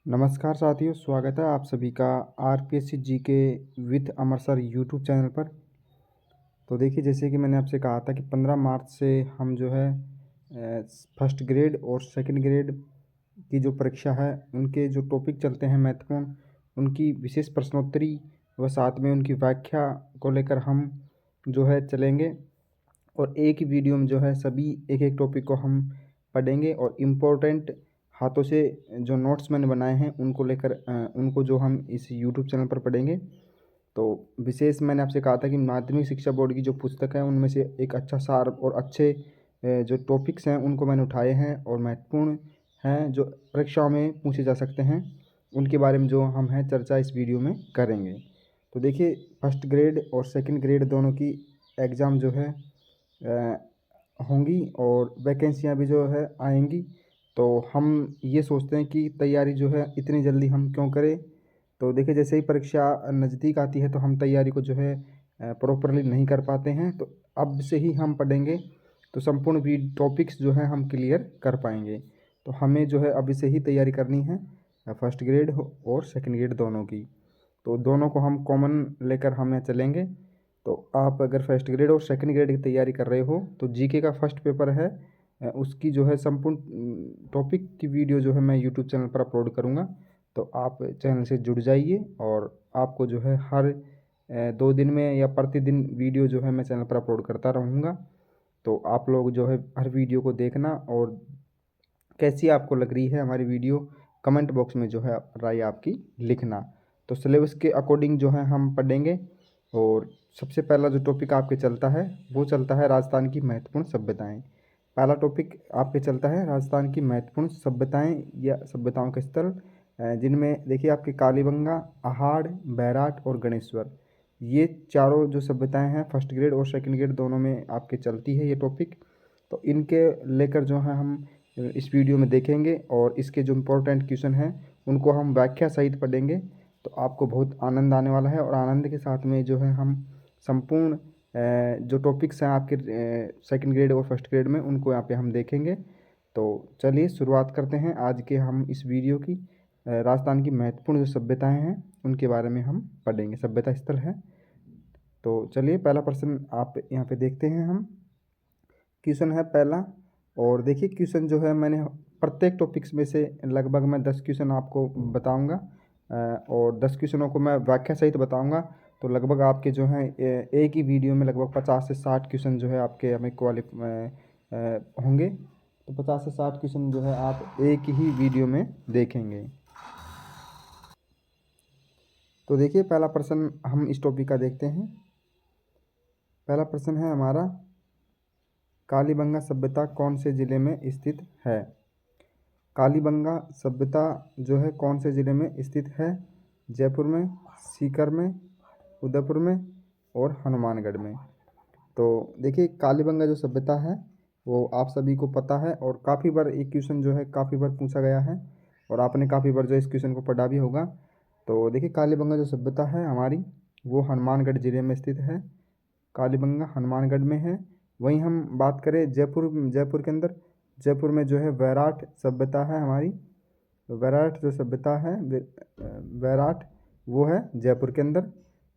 नमस्कार साथियों, स्वागत है आप सभी का RPSC GK with Amar sir YouTube channel पर। तो देखिए, जैसे कि मैंने आपसे कहा था कि 15 मार्च से हम जो है फर्स्ट ग्रेड और सेकंड ग्रेड की जो परीक्षा है उनके जो टॉपिक चलते हैं महत्वपूर्ण, उनकी विशेष प्रश्नोत्तरी व साथ में उनकी व्याख्या को लेकर हम जो है चलेंगे। और एक ही वीडियो में जो है सभी एक एक टॉपिक को हम पढ़ेंगे और इम्पोर्टेंट हाथों से जो नोट्स मैंने बनाए हैं उनको लेकर उनको जो हम इस यूट्यूब चैनल पर पढ़ेंगे। तो विशेष मैंने आपसे कहा था कि माध्यमिक शिक्षा बोर्ड की जो पुस्तक है उनमें से एक अच्छा सार और अच्छे जो टॉपिक्स हैं उनको मैंने उठाए हैं और महत्वपूर्ण हैं जो परीक्षाओं में पूछे जा सकते हैं, उनके बारे में जो हम हैं चर्चा इस वीडियो में करेंगे। तो देखिए, फर्स्ट ग्रेड और सेकंड ग्रेड दोनों की एग्ज़ाम जो है होंगी और वैकेंसियाँ भी जो है आएंगी। तो हम ये सोचते हैं कि तैयारी जो है इतनी जल्दी हम क्यों करें। तो देखिए, जैसे ही परीक्षा नज़दीक आती है तो हम तैयारी को जो है प्रॉपरली नहीं कर पाते हैं। तो अब से ही हम पढ़ेंगे तो संपूर्ण भी टॉपिक्स जो हैं हम क्लियर कर पाएंगे। तो हमें जो है अभी से ही तैयारी करनी है फर्स्ट ग्रेड और सेकंड ग्रेड दोनों की। तो दोनों को हम कॉमन लेकर हम यहाँ चलेंगे। तो आप अगर फर्स्ट ग्रेड और सेकंड ग्रेड की तैयारी कर रहे हो तो जीके का फर्स्ट पेपर है, उसकी जो है संपूर्ण टॉपिक की वीडियो जो है मैं यूट्यूब चैनल पर अपलोड करूँगा। तो आप चैनल से जुड़ जाइए और आपको जो है हर 2 दिन में या प्रतिदिन वीडियो जो है मैं चैनल पर अपलोड करता रहूँगा। तो आप लोग जो है हर वीडियो को देखना और कैसी आपको लग रही है हमारी वीडियो कमेंट बॉक्स में जो है राय आपकी लिखना। तो सिलेबस के अकॉर्डिंग जो है हम पढ़ेंगे। और सबसे पहला जो टॉपिक आपके चलता है वो चलता है राजस्थान की महत्वपूर्ण सभ्यताएं। पहला टॉपिक आपके चलता है राजस्थान की महत्वपूर्ण सभ्यताएं या सभ्यताओं के स्थल, जिनमें देखिए आपके कालीबंगा, अहाड़, बैराट और गणेश्वर, ये चारों जो सभ्यताएं हैं फर्स्ट ग्रेड और सेकंड ग्रेड दोनों में आपके चलती है ये टॉपिक। तो इनके लेकर जो है हम इस वीडियो में देखेंगे और इसके जो इम्पोर्टेंट क्वेश्चन हैं उनको हम व्याख्या सहित पढ़ेंगे। तो आपको बहुत आनंद आने वाला है और आनंद के साथ में जो है हम संपूर्ण जो टॉपिक्स हैं आपके सेकंड ग्रेड और फर्स्ट ग्रेड में उनको यहाँ पे हम देखेंगे। तो चलिए शुरुआत करते हैं आज के हम इस वीडियो की। राजस्थान की महत्वपूर्ण जो सभ्यताएं हैं उनके बारे में हम पढ़ेंगे, सभ्यता स्थल है। तो चलिए पहला प्रश्न आप यहाँ पे देखते हैं। हम क्वेश्चन है पहला, और देखिए क्वेश्चन जो है मैंने प्रत्येक टॉपिक्स में से लगभग मैं 10 क्वेश्चन आपको बताऊंगा और 10 क्वेश्चनों को मैं व्याख्या सहित बताऊंगा। तो लगभग आपके जो हैं एक ही वीडियो में लगभग 50 से 60 क्वेश्चन जो है आपके हमें होंगे। तो 50 से 60 क्वेश्चन जो है आप एक ही वीडियो में देखेंगे। तो देखिए पहला प्रश्न हम इस टॉपिक का देखते हैं। पहला प्रश्न है हमारा, कालीबंगा सभ्यता कौन से ज़िले में स्थित है। कालीबंगा सभ्यता जो है कौन से ज़िले में स्थित है। जयपुर में, सीकर में, उदयपुर में और हनुमानगढ़ में। तो देखिए कालीबंगा जो सभ्यता है वो आप सभी को पता है और काफ़ी बार एक क्वेश्चन जो है काफ़ी बार पूछा गया है और आपने काफ़ी बार जो इस क्वेश्चन को पढ़ा भी होगा। तो देखिए कालीबंगा जो सभ्यता है हमारी वो हनुमानगढ़ ज़िले में स्थित है। कालीबंगा हनुमानगढ़ में है। वहीं हम बात करें जयपुर के अंदर, जयपुर में जो है वैराट सभ्यता है हमारी। तो वैराट जो सभ्यता है वैराट वो है जयपुर के अंदर।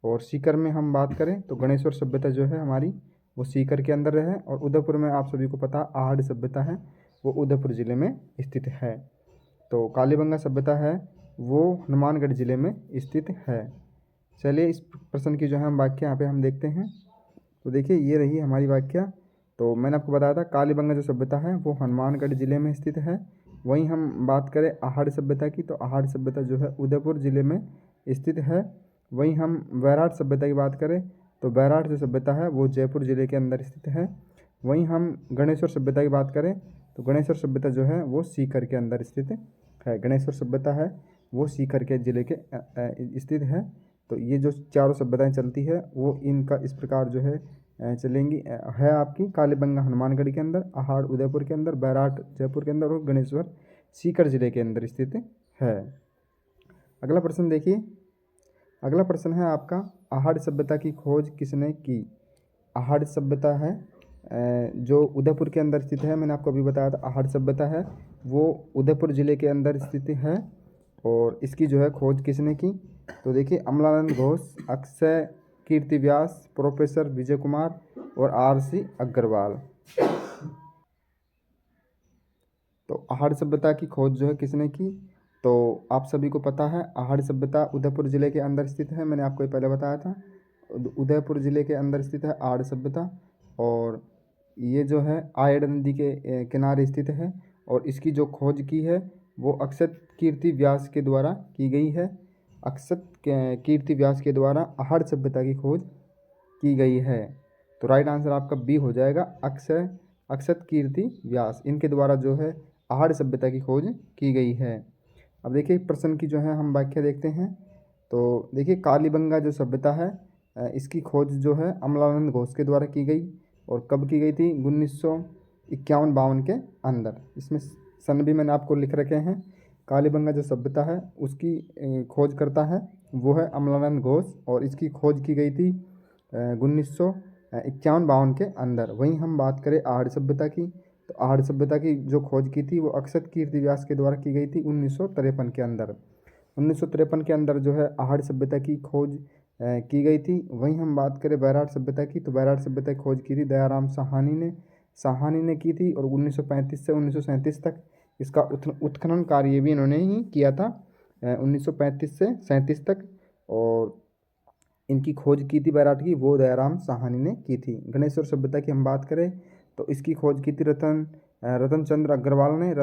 और सीकर में हम बात करें तो गणेश्वर सभ्यता जो है हमारी वो सीकर के अंदर है। और उदयपुर में आप सभी को पता आहड़ सभ्यता है वो उदयपुर ज़िले में स्थित है। तो कालीबंगा सभ्यता है वो हनुमानगढ़ ज़िले में स्थित है। चलिए इस प्रश्न की जो है हम व्याख्या यहाँ पे हम देखते हैं। तो देखिए ये रही हमारी व्याख्या। तो मैंने आपको बताया था कालीबंगा जो सभ्यता है वो हनुमानगढ़ ज़िले में स्थित है। वहीं हम बात करें आहड़ सभ्यता की तो आहड़ सभ्यता जो है उदयपुर ज़िले में स्थित है। वहीं हम वैराट सभ्यता की बात करें तो वैराट जो सभ्यता है वो जयपुर ज़िले के अंदर स्थित है। वहीं हम गणेश्वर सभ्यता की बात करें तो गणेश्वर सभ्यता जो है वो सीकर के अंदर स्थित है। गणेश्वर सभ्यता है वो सीकर के ज़िले के स्थित है। तो ये जो चारों सभ्यताएं चलती है वो इनका इस प्रकार जो है चलेंगी है आपकी कालीबंगा हनुमानगढ़ के अंदर, आहड़ उदयपुर के अंदर, बैराट जयपुर के अंदर और गणेश्वर सीकर जिले के अंदर स्थित है। अगला प्रश्न देखिए। अगला प्रश्न है आपका, आहड़ सभ्यता की खोज किसने की। आहड़ सभ्यता है जो उदयपुर के अंदर स्थित है। मैंने आपको अभी बताया था आहड़ सभ्यता है वो उदयपुर ज़िले के अंदर स्थित है। और इसकी जो है खोज किसने की? तो देखिए अमलानंद घोष, अक्षय कीर्ति व्यास, प्रोफेसर विजय कुमार और RC अग्रवाल। तो आहड़ सभ्यता की खोज जो है किसने की? तो आप सभी को पता है आहड़ सभ्यता उदयपुर ज़िले के अंदर स्थित है। मैंने आपको ये पहले बताया था, उदयपुर ज़िले के अंदर स्थित है आहड़ सभ्यता। और ये जो है आयड़ नदी के किनारे स्थित है। और इसकी जो खोज की है वो अक्षत कीर्ति व्यास के द्वारा की गई है। अक्षत कीर्ति व्यास के द्वारा आहड़ सभ्यता की खोज की गई है। तो राइट आंसर आपका बी हो जाएगा, अक्षत कीर्ति व्यास, इनके द्वारा जो है आहड़ सभ्यता की खोज की गई है। अब देखिए प्रश्न की जो है हम व्याख्या देखते हैं। तो देखिए कालीबंगा जो सभ्यता है इसकी खोज जो है अमलानंद घोष के द्वारा की गई। और कब की गई थी? 1951-52 के अंदर। इसमें सन भी मैंने आपको लिख रखे हैं। कालीबंगा जो सभ्यता है उसकी खोज करता है वो है अमलानंद घोष, और इसकी खोज की गई थी 1951-52 के अंदर। वहीं हम बात करें आहड़ सभ्यता की, तो आहड़ सभ्यता की जो खोज की थी वो अक्षत कीर्ति व्यास के द्वारा की गई थी 1953 के अंदर। 1953 के अंदर जो है आहड़ सभ्यता की खोज की गई थी। वहीं हम बात करें बैराट सभ्यता की, तो बैराट सभ्यता की खोज की थी दयाराम साहानी ने की थी। और 1935 से 1937 तक इसका उत्खनन कार्य भी इन्होंने ही किया था, 1935 से 37 तक। और इनकी खोज की थी बैराट की, वो दयाराम साहानी ने की थी। गणेश्वर सभ्यता की हम बात करें तो इसकी खोज की थी रतन चंद्र अग्रवाल ने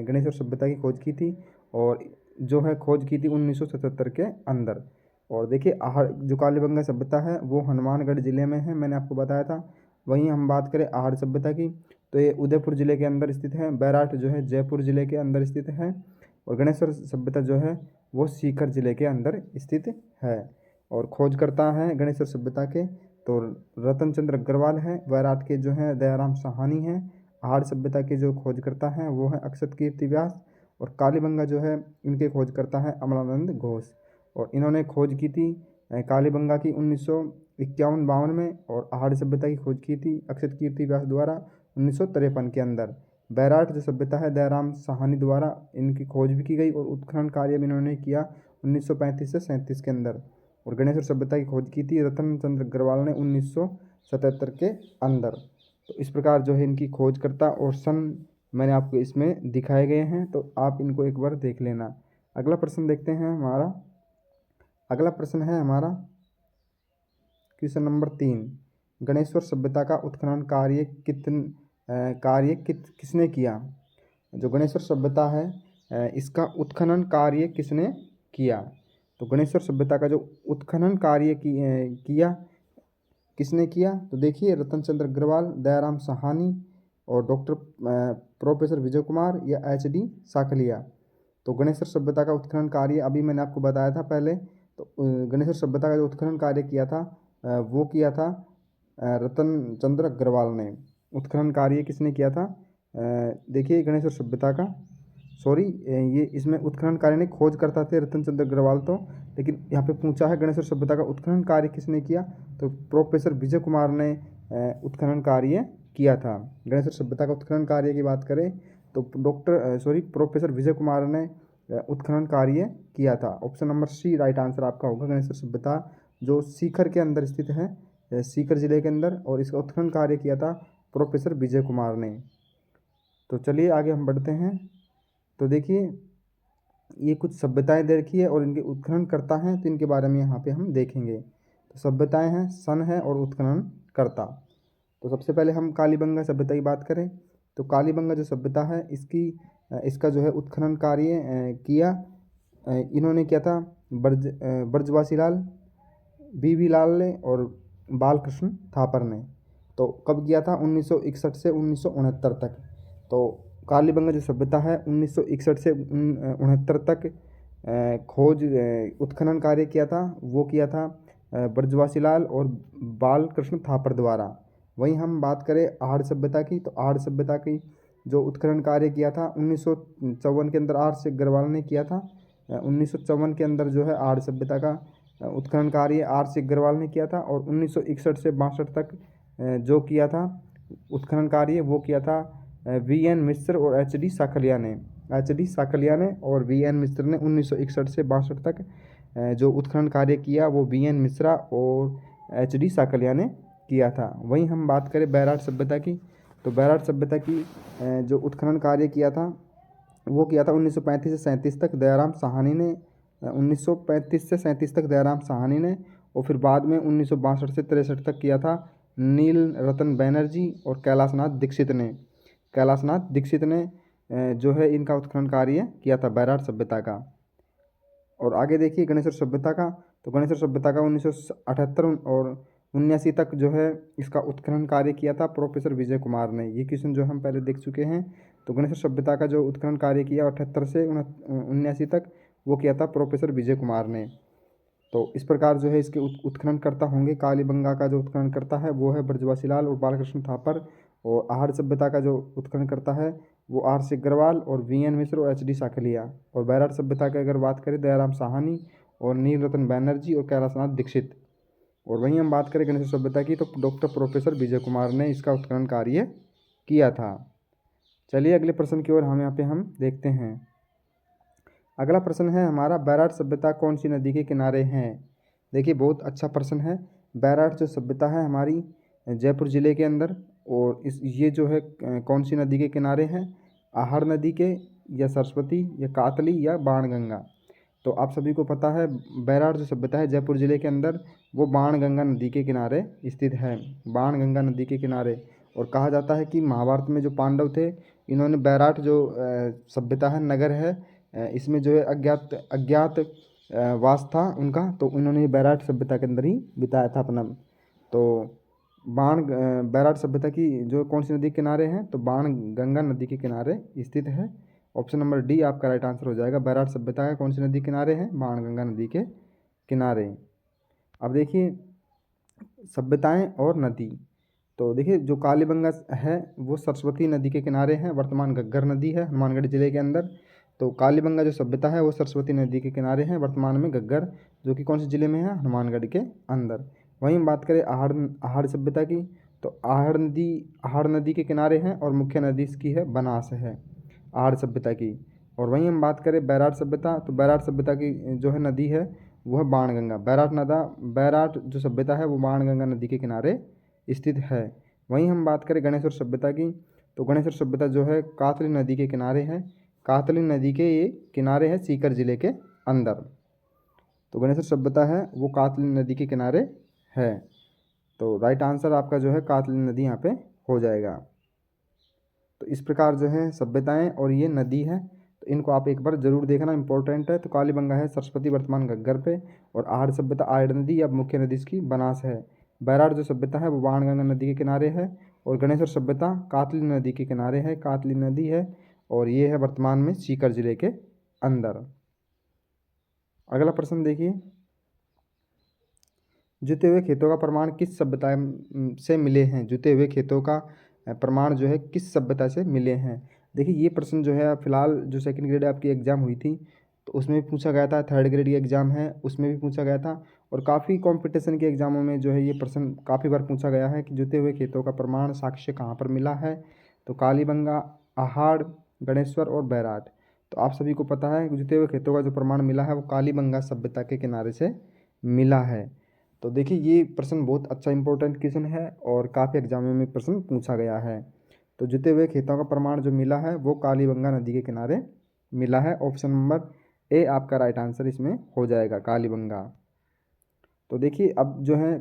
गणेश्वर सभ्यता की खोज की थी। और जो है खोज की थी 1977 के अंदर। और देखिए आहड़ जो कालीबंगा सभ्यता है वो हनुमानगढ़ ज़िले में है, मैंने आपको बताया था। वहीं हम बात करें आहड़ सभ्यता की, तो ये उदयपुर ज़िले के अंदर स्थित है। बैराट जो है जयपुर ज़िले के अंदर स्थित है। और गणेश्वर सभ्यता जो है वो सीकर ज़िले के अंदर स्थित है। और खोज करता है गणेश्वर सभ्यता के तो रतन चंद्र अग्रवाल है। बैराट के जो है दयाराम साहानी है। आहड़ सभ्यता के जो खोज करता है वो है अक्षत कीर्ति व्यास। और कालीबंगा जो है इनके खोज करता है अमलानंद घोष। और इन्होंने खोज की थी कालीबंगा की 1951-52 में। और आहड़ सभ्यता की खोज की थी अक्षत कीर्ति व्यास द्वारा 1953 के अंदर। बैराट जो सभ्यता है दयाराम साहानी द्वारा इनकी खोज भी की गई और उत्खनन कार्य भी इन्होंने किया 1935 से 37 के अंदर। और गणेश्वर सभ्यता की खोज की थी रतन चंद्र अग्रवाल ने 1977 के अंदर। तो इस प्रकार जो है इनकी खोज करता और सन मैंने आपको इसमें दिखाए गए हैं, तो आप इनको एक बार देख लेना। अगला प्रश्न देखते हैं हमारा। अगला प्रश्न है हमारा क्वेश्चन नंबर 3। गणेश्वर सभ्यता का उत्खनन किसने किया? जो गणेश्वर सभ्यता है इसका उत्खनन कार्य किसने किया? तो गणेश्वर सभ्यता का जो उत्खनन कार्य किया किसने किया? तो देखिए रतन चंद्र अग्रवाल, दयाराम साहानी और प्रोफेसर विजय कुमार या HD साखलिया। तो गणेश्वर सभ्यता का उत्खनन कार्य अभी मैंने आपको बताया था पहले। तो गणेश्वर सभ्यता का जो उत्खनन कार्य किया था वो किया था रतन चंद्र अग्रवाल ने। उत्खनन कार्य किसने किया था? देखिए गणेश्वर सभ्यता का ये इसमें उत्खनन कार्य ने खोज करता थे रतन चंद्र अग्रवाल, तो लेकिन यहाँ पे पूछा है गणेश्वर सभ्यता का उत्खनन कार्य किसने किया? तो प्रोफेसर विजय कुमार ने उत्खनन कार्य किया था। गणेश्वर सभ्यता का उत्खनन कार्य की बात करें तो प्रोफेसर विजय कुमार ने उत्खनन कार्य किया था। Option number C right answer आपका होगा। गणेश्वर सभ्यता जो सीकर के अंदर स्थित है, सीकर जिले के अंदर, और इसका उत्खनन कार्य किया था प्रोफेसर विजय कुमार ने। तो चलिए आगे हम बढ़ते हैं। तो देखिए ये कुछ सभ्यताएं दे रखी है और इनके उत्खनन करता है, तो इनके बारे में यहाँ पे हम देखेंगे। तो सभ्यताएं हैं, सन है और उत्खनन करता। तो सबसे पहले हम कालीबंगा सभ्यता की बात करें तो कालीबंगा जो सभ्यता है इसका जो है उत्खनन कार्य किया इन्होंने किया था ब्रजवासी लाल, BV लाल ने और बालकृष्ण थापर ने। तो कब किया था? 1961 से 1969 तक। तो कालीबंगा जो सभ्यता है 1961 से 1969 तक खोज उत्खनन कार्य किया था, वो किया था ब्रजवासी लाल और बालकृष्ण थापर द्वारा। वहीं हम बात करें आहड़ सभ्यता की, तो आहड़ सभ्यता की जो उत्खनन कार्य किया था 1954 के अंदर RC अग्रवाल ने किया था। 1954 के अंदर जो है आहड़ सभ्यता का उत्खनन कार्य RC अग्रवाल ने किया था। और 1961 से 62 तक जो किया था उत्खनन कार्य वो किया था VN मिश्र और HD साखलिया ने। HD साकलिया ने और VN मिश्र ने 1961 से 62 तक जो उत्खनन कार्य किया वो VN मिश्रा और HD साकलिया ने किया था। वहीं हम बात करें बैराट सभ्यता की, तो बैराट सभ्यता की जो उत्खनन कार्य किया था वो किया था 1935 से 37 तक दयाराम साहनी ने, 1935 से 37 तक दयाराम साहनी ने, और फिर बाद में 1962 से 63 तक किया था नील रतन बैनर्जी और कैलाशनाथ दीक्षित ने जो है इनका उत्खनन कार्य किया था बैराट सभ्यता का। और आगे देखिए गणेश्वर सभ्यता का, तो गणेश्वर सभ्यता का 1978 और 79 तक जो है इसका उत्खनन कार्य किया था प्रोफेसर विजय कुमार ने। ये क्वेश्चन जो हम पहले देख चुके हैं। तो गणेश्वर सभ्यता का जो उत्खनन कार्य किया 78 से 79 तक वो किया था प्रोफेसर विजय कुमार ने। तो इस प्रकार जो है इसके उत्खननकर्ता होंगे। कालीबंगा का जो उत्खननकर्ता है वो है ब्रजवासी लाल और बालकृष्ण थापर, और आहड़ सभ्यता का जो उत्खननकर्ता है वो RC अग्रवाल और VN मिश्र और HD साकलिया। और बैराट सभ्यता की अगर बात करें दयाराम साहनी और नील रतन बैनर्जी और कैलाशनाथ दीक्षित। और वहीं हम बात करें गणेश सभ्यता की तो डॉक्टर प्रोफेसर विजय कुमार ने इसका उत्खनन कार्य किया था। चलिए अगले प्रश्न की ओर हम यहाँ पे हम देखते हैं। अगला प्रश्न है हमारा, बैराट सभ्यता कौन सी नदी के किनारे हैं। देखिए बहुत अच्छा प्रश्न है। बैराट जो सभ्यता है हमारी जयपुर ज़िले के अंदर, और ये जो है कौन सी नदी के किनारे हैं, आहड़ नदी के या सरस्वती या कातली या बाणगंगा। तो आप सभी को पता है बैराट जो सभ्यता है जयपुर ज़िले के अंदर वो बाणगंगा नदी के किनारे स्थित है, बाणगंगा नदी के किनारे। और कहा जाता है कि महाभारत में जो पांडव थे इन्होंने बैराट जो सभ्यता है नगर है इसमें जो है अज्ञात वास था उनका, तो उन्होंने बैराट सभ्यता के अंदर ही बिताया था अपना। तो बैराट सभ्यता की जो कौन सी नदी के किनारे हैं, तो बाणगंगा नदी के किनारे स्थित है। ऑप्शन नंबर डी आपका राइट आंसर हो जाएगा। बैराट सभ्यता का कौन सी नदी किनारे हैं, बाणगंगा नदी के किनारे। अब देखिए सभ्यताएं और नदी, तो देखिए जो कालीबंगा है वो सरस्वती नदी के किनारे है, वर्तमान घग्गर नदी है हनुमानगढ़ जिले के अंदर। तो कालीबंगा जो सभ्यता है वो सरस्वती नदी के किनारे है, वर्तमान में घग्गर, जो कि कौन से जिले में है, हनुमानगढ़ के अंदर। वहीं हम बात करें आहड़ सभ्यता की, तो आहड़ नदी के किनारे हैं और मुख्य नदी इसकी है बनास है, आहड़ सभ्यता की। और वहीं हम बात करें बैराट सभ्यता, तो बैराट सभ्यता की जो है नदी है वो है बाणगंगा। बैराट जो सभ्यता है वो बाणगंगा नदी के किनारे स्थित है। वहीं हम बात करें गणेश्वर सभ्यता की, तो गणेश्वर सभ्यता जो है कातली नदी के किनारे है, कातली नदी के ये किनारे है सीकर जिले के अंदर। तो गणेश्वर सभ्यता है वो कातली नदी के किनारे है। तो राइट आंसर आपका जो है कातली नदी यहाँ पे हो जाएगा। तो इस प्रकार जो है सभ्यताएं और ये नदी है, तो इनको आप एक बार जरूर देखना, इंपॉर्टेंट है। तो कालीबंगा है सरस्वती वर्तमान घग्गर पे, और आहड़ सभ्यता आहड़ नदी या मुख्य नदी इसकी बनास है। बैराट जो सभ्यता है वो बाणगंगा नदी के किनारे है, और गणेश्वर सभ्यता कातली नदी के किनारे है, कातली नदी है, और ये है वर्तमान में सीकर जिले के अंदर। अगला प्रश्न देखिए, जुते हुए खेतों का प्रमाण किस सभ्यता से मिले हैं। जुते हुए खेतों का प्रमाण जो है किस सभ्यता से मिले हैं। देखिए ये प्रश्न जो है फिलहाल जो सेकंड ग्रेड आपकी एग्ज़ाम हुई थी तो उसमें भी पूछा गया था, थर्ड ग्रेड की एग्ज़ाम है उसमें भी पूछा गया था, और काफ़ी कंपटीशन के एग्ज़ामों में जो है ये प्रश्न काफ़ी बार पूछा गया है कि जुते हुए खेतों का प्रमाण साक्ष्य कहाँ पर मिला है। तो कालीबंगा, आहड़, गणेश्वर और बैराट। तो आप सभी को पता है कि जुते हुए खेतों का जो प्रमाण मिला है वो कालीबंगा सभ्यता के किनारे से मिला है। तो देखिए ये प्रश्न बहुत अच्छा इंपॉर्टेंट क्वेश्चन है और काफ़ी एग्जामों में प्रश्न पूछा गया है। तो जुते हुए खेतों का प्रमाण जो मिला है वो कालीबंगा नदी के किनारे मिला है। ऑप्शन नंबर ए आपका राइट आंसर इसमें हो जाएगा, कालीबंगा। तो देखिए अब जो है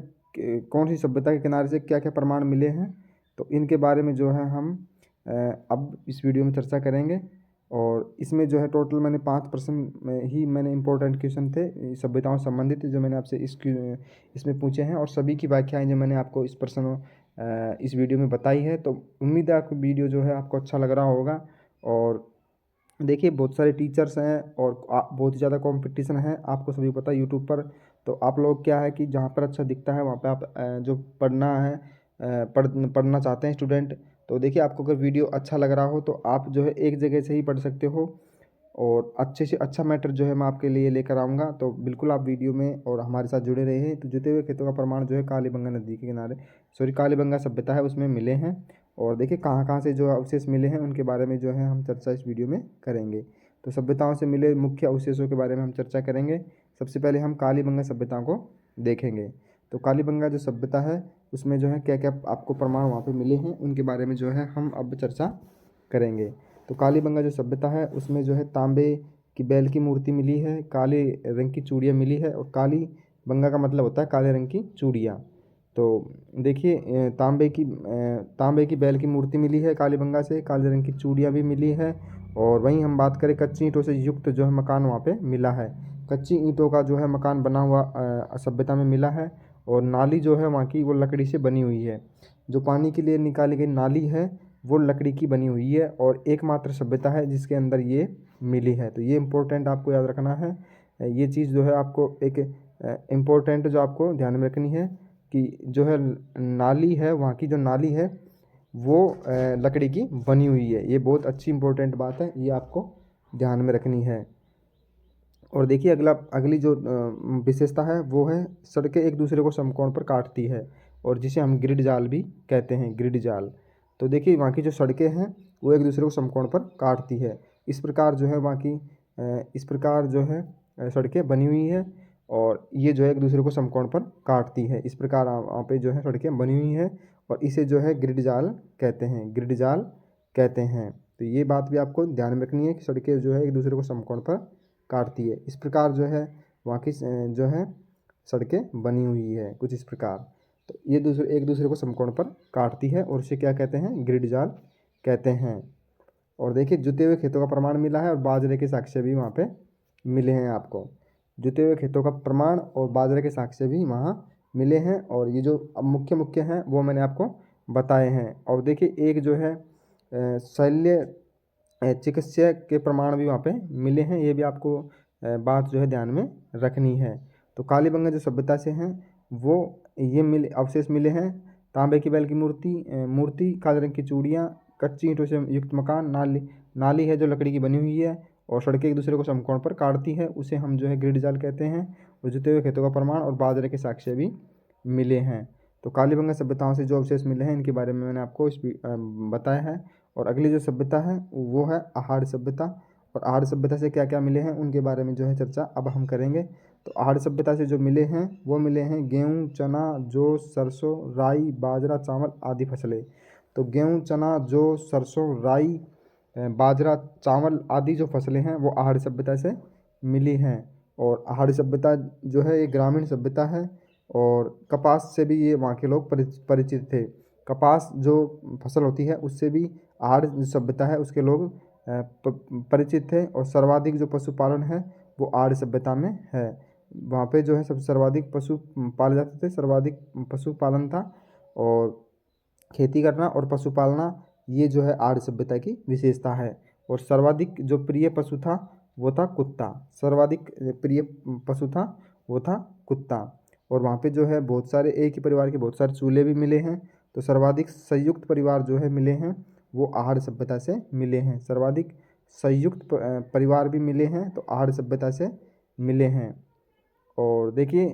कौन सी सभ्यता के किनारे से क्या क्या प्रमाण मिले हैं, तो इनके बारे में जो है हम अब इस वीडियो में चर्चा करेंगे। और इसमें जो है टोटल मैंने 5 प्रश्न में ही मैंने इंपॉर्टेंट क्वेश्चन थे सभ्यताओं से संबंधित जो मैंने आपसे इसमें पूछे हैं, और सभी की व्याख्याएं जो मैंने आपको इस वीडियो में बताई है। तो उम्मीद है आपको वीडियो जो है आपको अच्छा लग रहा होगा। और देखिए बहुत सारे टीचर्स हैं और बहुत ही ज़्यादा कंपटीशन है, आपको सभी पता है यूट्यूब पर। तो आप लोग क्या है कि जहाँ पर अच्छा दिखता है वहाँ पे आप जो पढ़ना है पढ़ना चाहते हैं स्टूडेंट, तो देखिए आपको अगर वीडियो अच्छा लग रहा हो तो आप जो है एक जगह से ही पढ़ सकते हो, और अच्छे से अच्छा मैटर जो है मैं आपके लिए लेकर आऊँगा। तो बिल्कुल आप वीडियो में और हमारे साथ जुड़े रहे हैं। तो जुते हुए खेतों का प्रमाण जो है कालीबंगा नदी के किनारे कालीबंगा सभ्यता है उसमें मिले हैं। और देखिए कहाँ कहाँ से जो अवशेष मिले हैं उनके बारे में जो है हम चर्चा इस वीडियो में करेंगे। तो सभ्यताओं से मिले मुख्य अवशेषों के बारे में हम चर्चा करेंगे। सबसे पहले हम कालीबंगा सभ्यता को देखेंगे। तो कालीबंगा जो सभ्यता है उसमें जो है क्या क्या आपको प्रमाण वहाँ पे मिले हैं उनके बारे में जो है हम अब चर्चा करेंगे। तो कालीबंगा जो सभ्यता है उसमें जो है तांबे की बैल की मूर्ति मिली है, काले रंग की चूड़ियाँ मिली है। और काली बंगा का मतलब होता है काले रंग की चूड़ियाँ। तो देखिए तांबे की बैल की मूर्ति मिली है कालीबंगा से, काले रंग की चूड़ियाँ भी मिली है। और वहीं हम बात करें कच्ची ईंटों से युक्त जो है मकान वहाँ पे मिला है। कच्ची ईंटों का जो है मकान बना हुआ सभ्यता में मिला है। और नाली जो है वहाँ की वो लकड़ी से बनी हुई है। जो पानी के लिए निकाली गई नाली है वो लकड़ी की बनी हुई है और एकमात्र सभ्यता है जिसके अंदर ये मिली है। तो ये इम्पोर्टेंट आपको याद रखना है। ये चीज़ जो है आपको एक इम्पोर्टेंट जो आपको ध्यान में रखनी है कि जो है नाली है वहाँ की जो नाली है वो लकड़ी की बनी हुई है। ये बहुत अच्छी इम्पोर्टेंट बात है, ये आपको ध्यान में रखनी है। और देखिए अगली जो विशेषता है वो है सड़कें एक दूसरे को समकोण पर काटती है और जिसे हम ग्रिड जाल भी कहते हैं, ग्रिड जाल। तो देखिए वहाँ की जो सड़कें हैं वो एक दूसरे को समकोण पर काटती है। इस प्रकार जो है वहाँ की इस प्रकार जो है सड़कें बनी हुई है और ये जो है एक दूसरे को समकोण पर काटती है। इस प्रकार वहाँ पे जो है सड़कें बनी हुई हैं और इसे जो है ग्रिड जाल कहते हैं, ग्रिड जाल कहते हैं। तो ये बात भी आपको ध्यान में रखनी है कि सड़कें जो है एक दूसरे को समकोण पर काटती है। इस प्रकार जो है वहाँ की जो है सड़कें बनी हुई है कुछ इस प्रकार। तो ये एक दूसरे को समकोण पर काटती है और उसे क्या कहते हैं, ग्रिड जाल कहते हैं। और देखिए जुते हुए खेतों का प्रमाण मिला है और बाजरे के साक्ष्य भी वहाँ पे मिले हैं आपको। जुते हुए खेतों का प्रमाण और बाजरे के साक्ष्य भी वहाँ मिले हैं और ये जो मुख्य मुख्य हैं वो मैंने आपको बताए हैं। और देखिए एक जो है शल्य चिकित्सा के प्रमाण भी वहाँ पे मिले हैं। ये भी आपको बात जो है ध्यान में रखनी है। तो कालीबंगा जो सभ्यता से हैं वो ये अवशेष मिले हैं। तांबे की बैल की मूर्ति, काले रंग की चूड़ियाँ, कच्ची ईंटों से युक्त मकान, नाली है जो लकड़ी की बनी हुई है और सड़कें एक दूसरे को समकोण पर काटती है, उसे हम जो है ग्रिड जाल कहते हैं। और जुते हुए खेतों का प्रमाण और बाजरे के साक्ष्य भी मिले हैं। तो कालीबंगा सभ्यताओं से जो अवशेष मिले हैं इनके बारे में मैंने आपको बताया है। और अगली जो सभ्यता है वो है आहार सभ्यता। और आहार सभ्यता से क्या क्या मिले हैं उनके बारे में जो है चर्चा अब हम करेंगे। तो आहार सभ्यता से जो मिले हैं वो मिले हैं गेहूँ, चना, जौ, सरसों, राई, बाजरा, चावल आदि फसलें। तो गेहूँ, चना, जौ, सरसों, राई, बाजरा, चावल आदि जो फसलें हैं वो आहार सभ्यता से मिली हैं। और आहार सभ्यता जो है ये ग्रामीण सभ्यता है और कपास से भी ये वहाँ के लोग परिचित थे। कपास जो फसल होती है उससे भी आहार सभ्यता है उसके लोग परिचित थे। और सर्वाधिक जो पशुपालन है वो आर्य सभ्यता में है। वहाँ पे जो है सब सर्वाधिक पशु पाले जाते थे, सर्वाधिक पशुपालन था। और खेती करना और पशुपालना ये जो है आर्य सभ्यता की विशेषता है। और सर्वाधिक जो प्रिय पशु था वो था कुत्ता, सर्वाधिक प्रिय पशु था वो था कुत्ता। और वहाँ पे जो है बहुत सारे एक ही परिवार के बहुत सारे चूल्हे भी मिले हैं। तो सर्वाधिक संयुक्त परिवार जो है मिले हैं वो आहार सभ्यता से मिले हैं। सर्वाधिक संयुक्त परिवार भी मिले हैं तो आहार सभ्यता से मिले हैं। और देखिए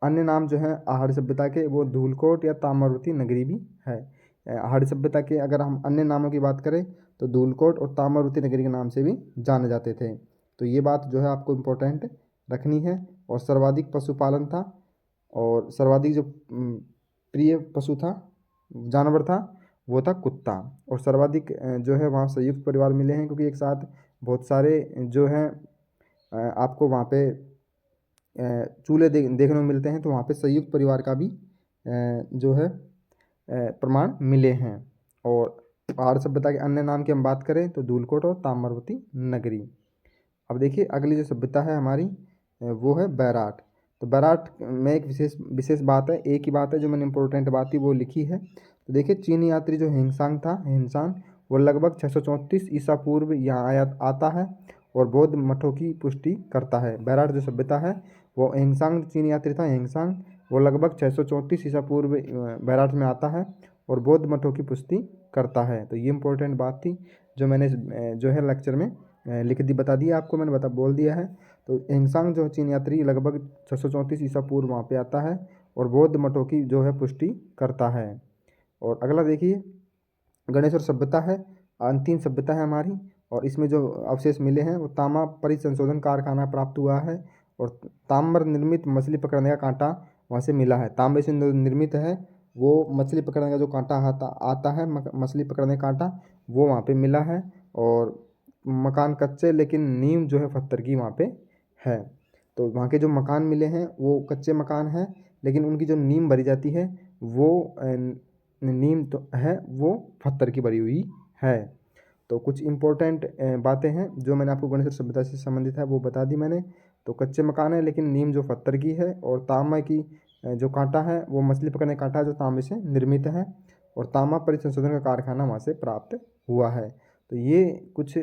अन्य नाम जो है आहार सभ्यता के वो धूलकोट या ताम्रवती नगरी भी है। आहार सभ्यता के अगर हम अन्य नामों की बात करें तो धूलकोट और ताम्रवती नगरी के नाम से भी जाने जाते थे। तो ये बात जो है आपको इम्पोर्टेंट रखनी है। और सर्वाधिक पशुपालन था और सर्वाधिक जो प्रिय पशु था, जानवर था, वो था कुत्ता। और सर्वाधिक जो है वहाँ संयुक्त परिवार मिले हैं क्योंकि एक साथ बहुत सारे जो हैं आपको वहाँ पे चूल्हे देखने को मिलते हैं। तो वहाँ पे संयुक्त परिवार का भी जो है प्रमाण मिले हैं। और आर्य सभ्यता के अन्य नाम की हम बात करें तो धूलकोट और ताम्रवती नगरी। अब देखिए अगली जो सभ्यता है हमारी वो है बैराट। तो बैराट में एक विशेष बात है, एक ही बात है जो मैंने इंपॉर्टेंट बात थी वो लिखी है। तो देखिए चीनी यात्री जो हिंगसांग था, हिंगसांग, वो लगभग 634 ईसा पूर्व यहाँ आता है और बौद्ध मठों की पुष्टि करता है। बैराट जो सभ्यता है वो हिंगसांग चीनी यात्री था, हिंगसांग, वो लगभग 634 ईसा पूर्व बैराट में आता है और बौद्ध मठों की पुष्टि करता है। तो ये इंपॉर्टेंट बात थी जो मैंने जो है लेक्चर में लिख दी, बता दिया आपको, मैंने बोल दिया है। तो हिंगसांग जो चीन यात्री लगभग 634 ईसा पूर्व वहाँ पे आता है और बौद्ध मठों की जो है पुष्टि करता है। और अगला देखिए गणेश और सभ्यता है, अंतिम सभ्यता है हमारी। और इसमें जो अवशेष मिले हैं वो तांबा परिसंशोधन कारखाना प्राप्त हुआ है, और ताम्र निर्मित मछली पकड़ने का कांटा वहाँ से मिला है। तांबे से निर्मित है वो मछली पकड़ने का जो कांटा आता है, मछली पकड़ने का कांटा, वो वहाँ पे मिला है। और मकान कच्चे लेकिन नींव जो है पत्थर की वहाँ पे है। तो वहाँ के जो मकान मिले हैं वो कच्चे मकान हैं, लेकिन उनकी जो नींव भरी जाती है वो नींव तो है वो पत्थर की भरी हुई है। तो कुछ इम्पोर्टेंट बातें हैं जो मैंने आपको गणेश और सभ्यता से संबंधित है वो बता दी मैंने। तो कच्चे मकान है लेकिन नींव जो पत्थर की है, और तांबे की जो कांटा है वो मछली पकड़ने का कांटा है जो तांबे से निर्मित है, और तांबा परिसंशोधन का कारखाना वहाँ से प्राप्त हुआ है। तो ये कुछ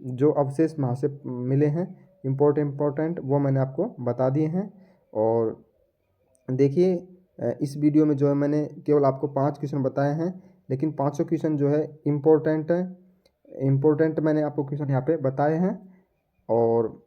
जो अवशेष वहाँ से मिले हैं इम्पोर्टेंट वो मैंने आपको बता दिए हैं। और देखिए इस वीडियो में जो है मैंने केवल आपको 5 क्वेश्चन बताए हैं, लेकिन पाँचों क्वेश्चन जो है इम्पोर्टेंट मैंने आपको क्वेश्चन यहाँ पे बताए हैं। और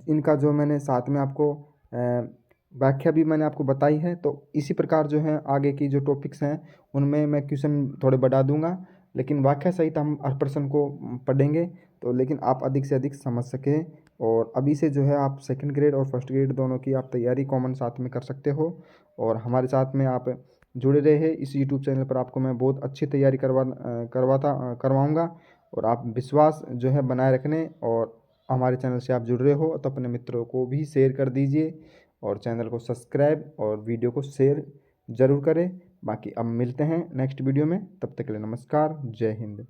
इनका जो मैंने साथ में आपको व्याख्या भी मैंने आपको बताई है। तो इसी प्रकार जो है आगे की जो टॉपिक्स हैं उनमें मैं क्वेश्चन थोड़े बढ़ा दूंगा, लेकिन व्याख्या सहित हम हर प्रश्न को पढ़ेंगे। तो लेकिन आप अधिक से अधिक समझ सकें, और अभी से जो है आप सेकंड ग्रेड और फर्स्ट ग्रेड दोनों की आप तैयारी कॉमन साथ में कर सकते हो। और हमारे साथ में आप जुड़े रहे। इस यूट्यूब चैनल पर आपको मैं बहुत अच्छी तैयारी करवाऊँगा। और आप विश्वास जो है बनाए रखने, और हमारे चैनल से आप जुड़ रहे हो तो अपने मित्रों को भी शेयर कर दीजिए, और चैनल को सब्सक्राइब और वीडियो को शेयर ज़रूर करें। बाकी अब मिलते हैं नेक्स्ट वीडियो में, तब तक के लिए नमस्कार, जय हिंद।